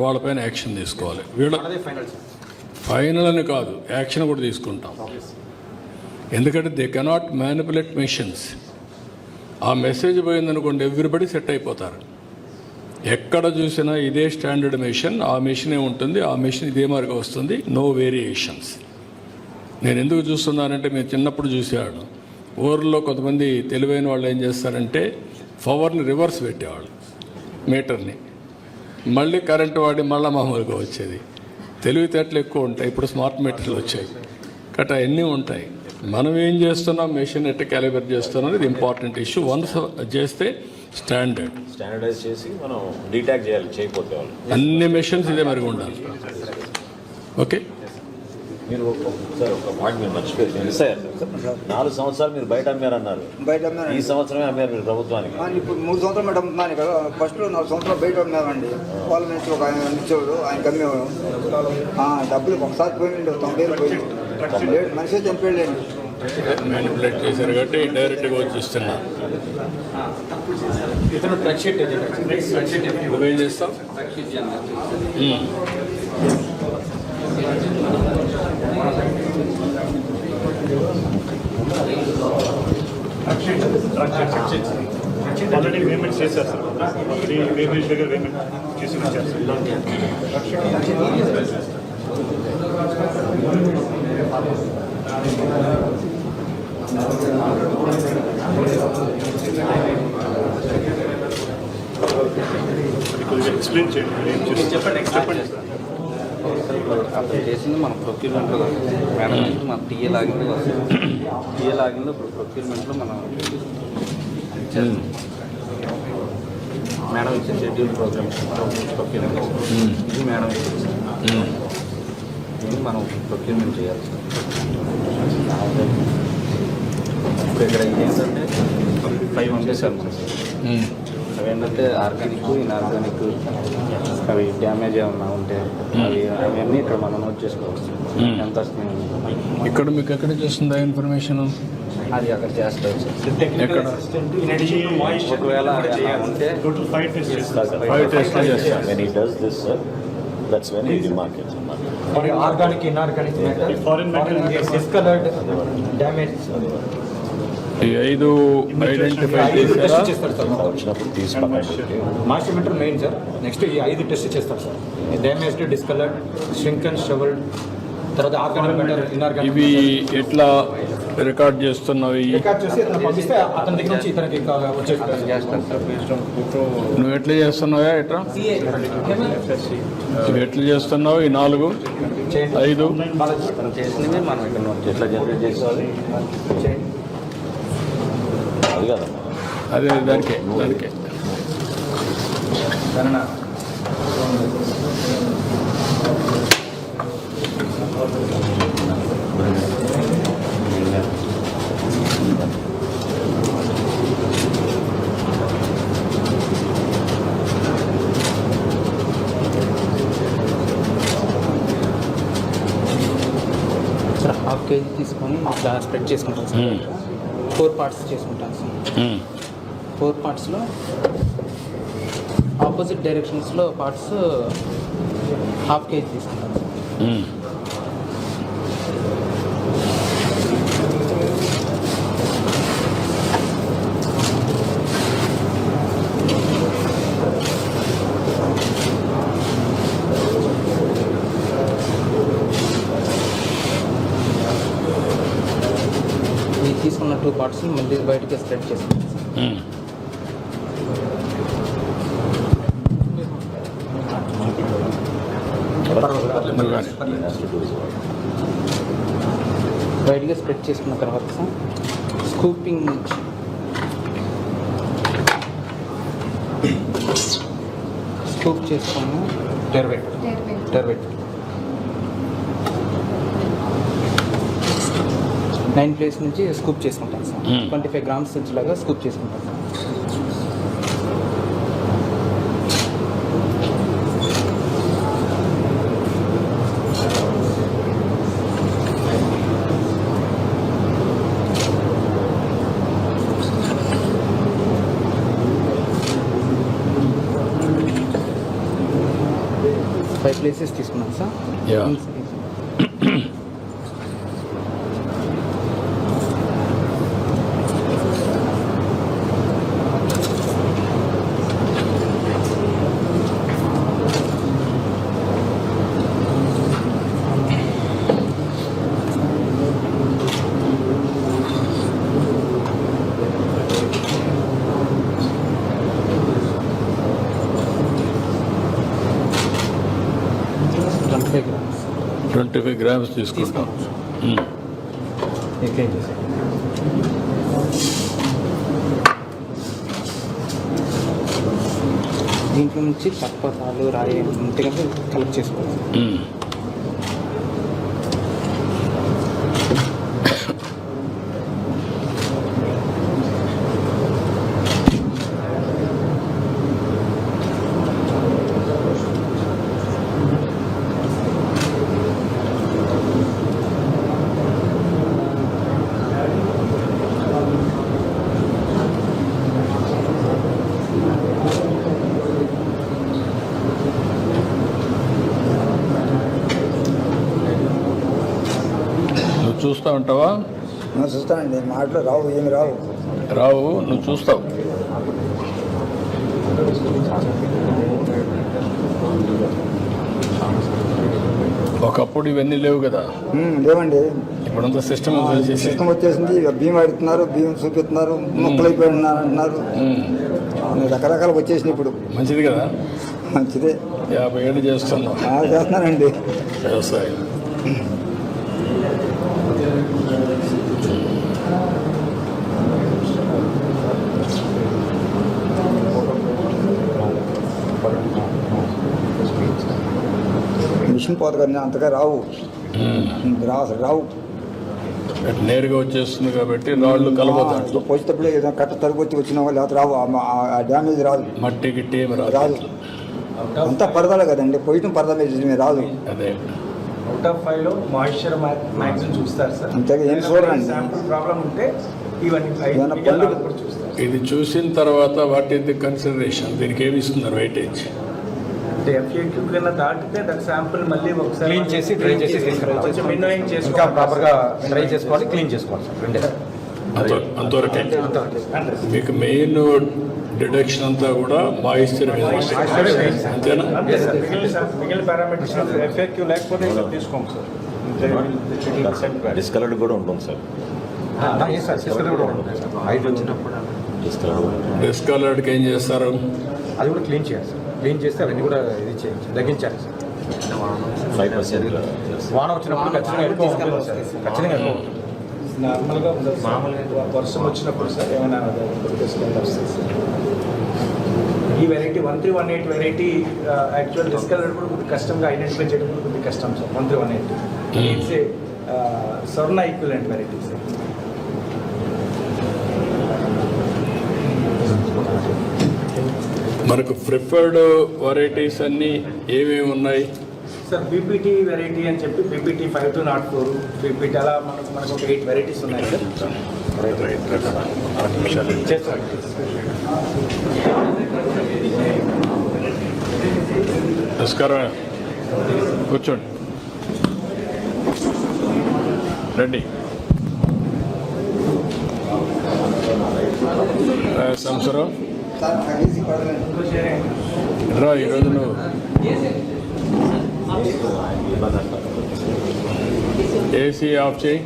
వాళ్ళపైన యాక్షన్ తీసుకోవాలి. వీళ్ళ ఫైనల్ అని కాదు, యాక్షన్ కూడా తీసుకుంటాం. ఎందుకంటే దే కెనాట్ మ్యానిపులేట్ మెషిన్స్. ఆ మెసేజ్ పోయిందనుకోండి, ఎవ్రీబడి సెట్ అయిపోతారు. ఎక్కడ చూసినా ఇదే స్టాండర్డ్ మెషిన్, ఆ మెషినే ఉంటుంది, ఆ మెషిన్ ఇదే మార్గం వస్తుంది, నో వేరియేషన్స్. నేను ఎందుకు చూస్తున్నానంటే, మేము చిన్నప్పుడు చూసేవాడు, ఊర్లో కొంతమంది తెలివైన వాళ్ళు ఏం చేస్తారంటే పవర్ని రివర్స్ పెట్టేవాళ్ళు, మీటర్ని, మళ్ళీ కరెంటు వాడి మళ్ళీ మామూలుగా వచ్చేది. తెలివితేటలు ఎక్కువ ఉంటాయి. ఇప్పుడు స్మార్ట్ మీటర్లు వచ్చాయి కట్ట, అన్నీ ఉంటాయి. మనం ఏం చేస్తున్నాం, మెషిన్ ఎట్లా క్యాలిబ్రేట్ చేస్తున్నాం, ఇది ఇంపార్టెంట్ ఇష్యూ. వన్స్ చేస్తే స్టాండర్డైజ్ చేసి మనం డీటాక్ చేయాలి, చేయకపోతే వాళ్ళు అన్ని మెషిన్స్ ఇదే మరిగి ఉండాలి. ఓకే, మీరు సార్ ఒక పాయింట్ మీరు మర్చిపోయారు సార్. 4 సంవత్సరాలు మీరు బయట అమ్మారన్నారు, ఈ సంవత్సరమే అమ్మారు మీరు ప్రభుత్వానికి. ఇప్పుడు 3 సంవత్సరాలు బయట అమ్ముతున్నాను కదా. ఫస్ట్లో 4 సంవత్సరాలు బయట అమ్మామండి. వాళ్ళ నుంచి ఒక ఆయన ఇచ్చేవాడు, ఆయన అమ్మేవాడు. డబ్బులు ఒకసారి పోయింది, 90,000 పోయింది. మనిషి చనిపోయాడు. మ్యానిపులేట్ చేశారు కాబట్టి డైరెక్ట్గా వచ్చి ఇస్తున్నా. నువ్వేం చేస్తావు? ఆల్రెడీ పేమెంట్ చేశారు సార్. పేమెంట్ దగ్గర పేమెంట్ చేసి వచ్చారు కొద్దిగా ఎక్స్ప్లెయిన్ చేయండి. చెప్పండి. అతను చేసింది మన ప్రొక్యూర్మెంట్లో మేనేజ్మెంట్, మన టీఏ లాగిన్లో వస్తుంది. టీఏ లాగిన్లో ఇప్పుడు ప్రొక్యూర్మెంట్లో మనం మేడం ఇచ్చిన షెడ్యూల్ ప్రోగ్రామ్స్ ప్రొక్యూర్మెంట్, ఇది మేడం ఇచ్చింది. ఇది మనం ప్రొక్యూర్మెంట్ చేయాలి. ఇప్పుడు ఇక్కడ ఏంటంటే 5 పంపేశారు మనకి. అవి ఏంటంటే ఆర్గానిక్, ఇన్ఆర్గానిక్, అవి డ్యామేజ్ ఏమన్నా ఉంటే అవన్నీ ఇక్కడ మనం నోట్ చేసుకోవచ్చు. ఎంత వస్తుంది ఇక్కడ మీకు ఎక్కడ చేస్తుందా ఇన్ఫర్మేషన్? అది అక్కడ చేస్తారు. ఒకవేళ ఉంటే టోటల్ 5 టెస్ట్ చేస్తారు. When he does this, sir, that's when he demarcates. Organic, inorganic, foreign discoloured, damage ఈ 5 ఐడెంటిఫై చేస్తారు sir. Master meter main sir. Next ఈ 5 టెస్ట్ చేస్తారు sir. Damaged, discoloured, shrink and shrivelled, తర్వాత ఆర్గానిక్ మీటర్, ఇన్ఆర్గానిక్. ఇవి ఎట్లా record చేస్తున్నవి? Record చేసి అతను పంపిస్తే అతని దగ్గర నుంచి ఇతనికి వచ్చేస్తారు. చేస్తారు సార్. నువ్వు ఎట్లా చేస్తున్నావా? ఎట్లా ఇవి ఎట్లా చేస్తున్నావు? ఈ 4 5 అతను చేసినవి మనం ఇక్కడ నోట్ ఎట్లా జనరేట్ చేసుకోవాలి? అది కదా, అదే దానికే సార్. 1/2 kg తీసుకొని ఇట్లా స్ప్రెడ్ చేసుకుంటాం సార్. 4 పార్ట్స్ చేసుకుంటాం సార్. 4 పార్ట్స్లో ఆపోజిట్ డైరెక్షన్స్లో పార్ట్స్ 1/2 kg తీసుకుంటాం సార్. తీసుకున్న 2 పార్ట్స్ మళ్ళీ బయటకి స్ప్రెడ్ చేసుకుంటాం సార్. బయటగా స్ప్రెడ్ చేసుకున్న తర్వాత సార్ స్కూపింగ్ స్కూప్ చేసుకుని టెర్బెట్ 9 ప్లేస్ నుంచి స్కూప్ చేసుకుంటాం సార్. 25 grams లాగా స్కూప్ చేసుకుంటాం సార్. 5 ప్లేసెస్ తీసుకున్నాం సార్. యా. grams. 25 grams తీసుకుంటాం. దీంట్లో నుంచి పచ్చపాలు రాయి ఉంటే కనుక కలెక్ట్ చేసుకోవాలి. నువ్వు చూస్తూ ఉంటావా? చూస్తానండి, మాటలు రావు, ఏమి రావు. రావు, నువ్వు చూస్తావు. ఒకప్పుడు ఇవన్నీ లేవు కదా, లేవండి. ఇప్పుడంతా సిస్టమ్ సిస్టమ్ వచ్చేసింది. బియ్యం అడుగుతున్నారు, బియ్యం చూపిస్తున్నారు, మొక్కలైపోయినారు అంటున్నారు. రకరకాలు వచ్చేసినాయి ఇప్పుడు. మంచిది కదా. మంచిదే. 50 ఏళ్ళు చేస్తున్నావు చేస్తున్నానండి వ్యవసాయం. మిషన్ పోత కానీ అంతగా రావు, రావు. నేరుగా వచ్చేస్తుంది కాబట్టి రాళ్ళు కలబోతాడు. పోసేటప్పుడు ఏదైనా కట్ట తరుగుచ్చి వచ్చినా లేకపోతే రావు, ఆ డ్యామేజ్ రాదు. మట్టి గిట్టి ఏమి రాదు. రాదు. అంతా పరదాలే కదండి, పోయటం పరదా మీద రాదు. అదే అవుట్ ఆఫ్ 5లో మాయిశ్చర్ మ్యాక్సిమం చూస్తారు సార్. అంతగా ఏం చూడండి. శాంపుల్ ప్రాబ్లం ఉంటే ఇవన్నీ ఏదైనా మిగిలిన పండు- కూడా చూస్తారు. ఇది చూసిన తర్వాత వాట్ ఈస్ ది కన్సిడరేషన్, దీనికి ఏమి ఇస్తున్నారు వెయిటేజ్? అంటే FAQ కన్నా దాటితే దాని శాంపుల్ మళ్ళీ ఒకసారి క్లీన్ చేసి డ్రై చేసి తీసుకురావాలి. కొంచెం మిన్నోయింగ్ ఇంకా చేసుకోవాలి. ప్రాపర్గా డ్రై చేసుకోవాలి, క్లీన్ చేసుకోవాలి సార్. రెండే అంతవరకే మీకు మెయిన్ డిడక్షన్ అంతా కూడా మాయిశ్చర్ అంతేనా? మిగిలిన పారామీటర్స్ FAQ లేకపోతే ఇంకా తీసుకోము సార్. డిస్కలర్డ్ కూడా ఉంటుంది సార్. డిస్కలర్డ్కి ఏం చేస్తారు? అది కూడా క్లీన్ చేయాలి సార్. క్లీన్ చేస్తే అవన్నీ కూడా ఇది చేయాలి, తగ్గించాలి సార్. 5% వాన వచ్చినప్పుడు ఖచ్చితంగా ఎక్కువ ఉంటుంది సార్. ఖచ్చితంగా ఎక్కువ ఉంటుంది. నార్మల్గా మామూలుగా వర్షం వచ్చినప్పుడు సార్ ఏమైనా వస్తుంది సార్. ఈ వెరైటీ 1318 వెరైటీ యాక్చువల్ డిస్కలర్ కూడా కొద్దిగా కష్టంగా ఐడెంటిఫై చేయడం కూడా కొద్దిగా కష్టం sir. 1318 it's a Swarna equivalent variety sir. మనకు ప్రిఫర్డ్ వెరైటీస్ అన్నీ ఏమేమి ఉన్నాయి? సార్ బీపీటీ వెరైటీ అని చెప్పి బీపీటీ 5204 బీపీటీ అలా మనకు ఒక 8 వెరైటీస్ ఉన్నాయి సార్. చేస్తాం. నమస్కారం, కూర్చోండి, రండి. సంవత్సరం రా, ఈరోజు నువ్వు ఏసీ ఆఫ్ చేయి.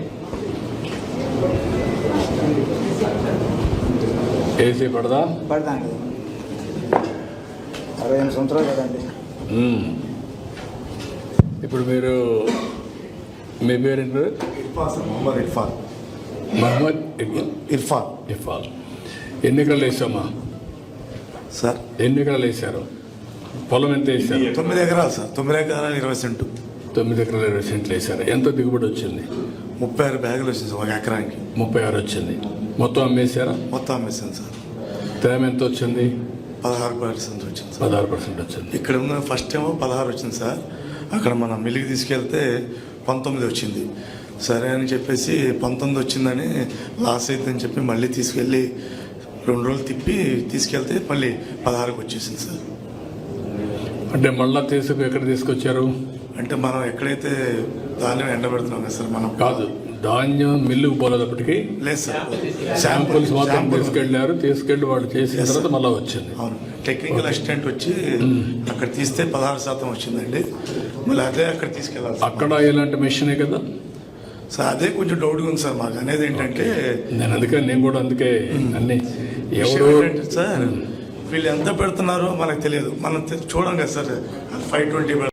ఏసీ పడదా? పడదండి. 68 సంవత్సరాలు కదండి. ఇప్పుడు మీరు మీ పేరు మొహమ్మద్ ఇర్ఫాన్. మహమ్మద్ ఇర్ఫాన్ ఇఫాల్. ఎన్ని ఎకరాలు వేసామా? సార్ ఎన్ని ఎకరాలు వేసారు? పొలం ఎంత వేసారు? 9 ఎకరాలు సార్. 9 ఎకరాల 20 సెంటు. 9 ఎకరాలు 20 సెంట్లు వేసారు. ఎంత దిగుబడి వచ్చింది? 36 బ్యాగులు వచ్చింది సార్ ఒక ఎకరానికి. 36 వచ్చింది. మొత్తం అమ్మేశారా? మొత్తం అమ్మేసాను సార్. తేమ ఎంత వచ్చింది? 16% వచ్చింది సార్. 16% వచ్చింది. ఇక్కడ ఉన్న ఫస్ట్ ఏమో 16 వచ్చింది సార్. అక్కడ మనం మిల్లుకి తీసుకెళ్తే 19 వచ్చింది. సరే అని చెప్పేసి 19 వచ్చిందని లాస్ అవుతుందని చెప్పి మళ్ళీ తీసుకెళ్ళి 2 రోజులు తిప్పి తీసుకెళ్తే మళ్ళీ 16కి వచ్చేసింది సార్. అంటే మళ్ళా ఎక్కడ తీసుకొచ్చారు? అంటే మనం ఎక్కడైతే ధాన్యం ఎండబెడుతున్నాం కదా సార్ మనం కాదు, ధాన్యం మిల్లుకు పోలేటప్పటికి లేదు సార్ శాంపుల్స్ మాత్రం శాంపుల్ తీసుకెళ్ళి వాళ్ళు చేసిన తర్వాత మళ్ళీ వచ్చింది. అవును, టెక్నికల్ అసిస్టెంట్ వచ్చి అక్కడ తీస్తే 16% వచ్చిందండి. మళ్ళీ అదే అక్కడ తీసుకెళ్ళాలి సార్. అక్కడ ఇలాంటి మెషినే కదా సార్ అదే కొంచెం డౌట్గా ఉంది సార్ మాకు. అనేది ఏంటంటే నేను కూడా అందుకే అన్ని విషయం ఎవరు ఏంటంటే సార్ వీళ్ళు ఎంత పెడుతున్నారో మనకు తెలియదు. మనం చూడం కదా సార్ 520